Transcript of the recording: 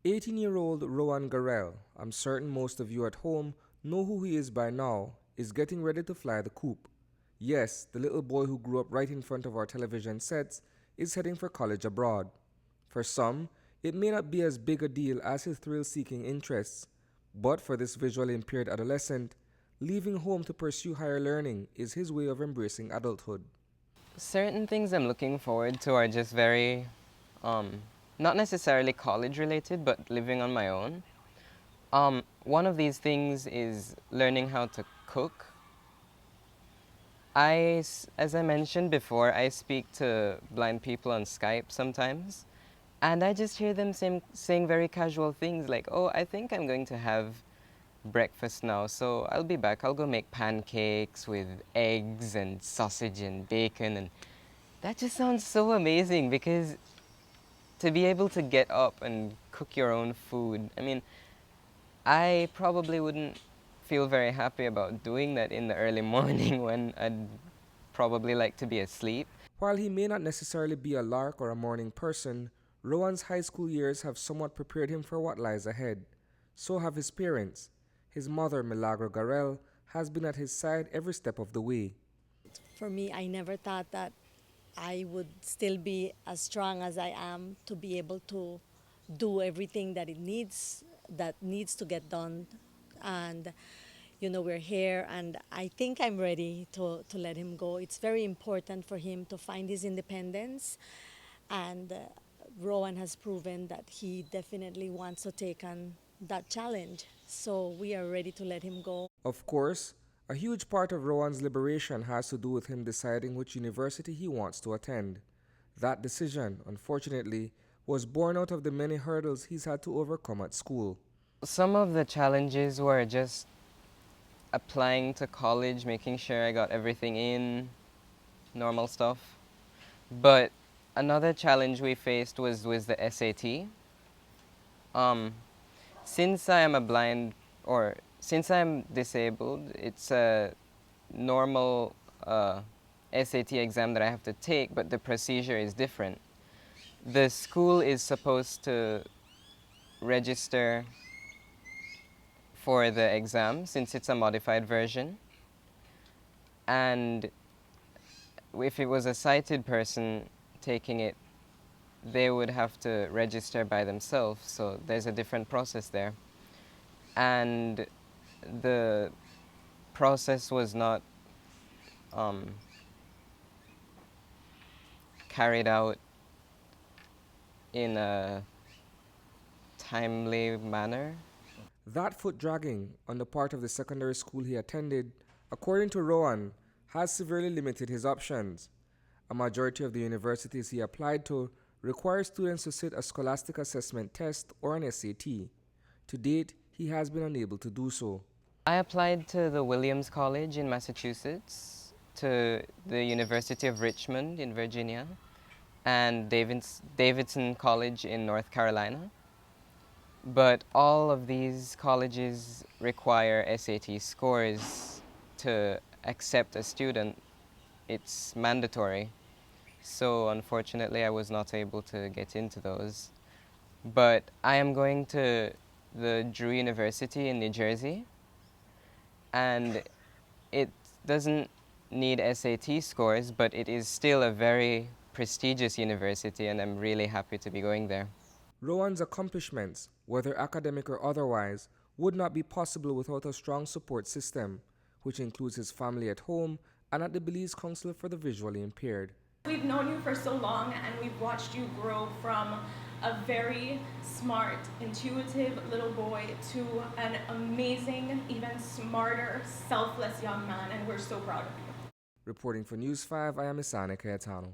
18-year-old Rowan I'm certain most of you at home know who he is by now, is getting ready to fly the coop. Yes, the little boy who grew up right in front of our television sets is heading for college abroad. For some, it may not be as big a deal as his thrill-seeking interests, but for this visually impaired adolescent, leaving home to pursue higher learning is his way of embracing adulthood. Certain things I'm looking forward to are just very, um, not necessarily college related, but living on my own. One of these things is learning how to cook. As I mentioned before, I speak to blind people on Skype sometimes, and I just hear them saying very casual things like, oh, I think I'm going to have breakfast now, so I'll be back. I'll go make pancakes with eggs and sausage and bacon, and that just sounds so amazing because to be able to get up and cook your own food, I mean, I probably wouldn't feel very happy about doing that in the early morning when I'd probably like to be asleep. While he may not necessarily be a lark or a morning person, Rowan's high school years have somewhat prepared him for what lies ahead. So have his parents. His mother, Milagro Garel, has been at his side every step of the way. For me, I never thought that I would still be as strong as I am to be able to do everything that needs to get done. And we're here, and I think I'm ready to let him go. It's very important for him to find his independence, and Rowan has proven that he definitely wants to take on that challenge. So we are ready to let him go. Of course, a huge part of Rowan's liberation has to do with him deciding which university he wants to attend. That decision, unfortunately, was born out of the many hurdles he's had to overcome at school. Some of the challenges were just applying to college, making sure I got everything in, normal stuff. But another challenge we faced was the SAT. Um, since I am a blind, or since I'm disabled, it's a normal SAT exam that I have to take, but the procedure is different. The school is supposed to register for the exam since it's a modified version. And if it was a sighted person taking it, they would have to register by themselves. So there's a different process there. And the process was not um, carried out in a timely manner. That foot dragging on the part of the secondary school he attended, according to Rowan, has severely limited his options. A majority of the universities he applied to require students to sit a scholastic assessment test or an SAT. To date, he has been unable to do so. I applied to the Williams College in Massachusetts, to the University of Richmond in Virginia, and Davidson College in North Carolina. But all of these colleges require SAT scores to accept a student. It's mandatory. So unfortunately, I was not able to get into those. But I am going to the Drew University in New Jersey, and it doesn't need SAT scores, but it is still a very prestigious university, and I'm really happy to be going there. Rowan's accomplishments, whether academic or otherwise, would not be possible without a strong support system, which includes his family at home and at the Belize Council for the Visually Impaired. We've known you for so long and we've watched you grow from a very smart, intuitive little boy to an amazing, even smarter, selfless young man, and we're so proud of you. Reporting for News 5, I am Isane Cayetano.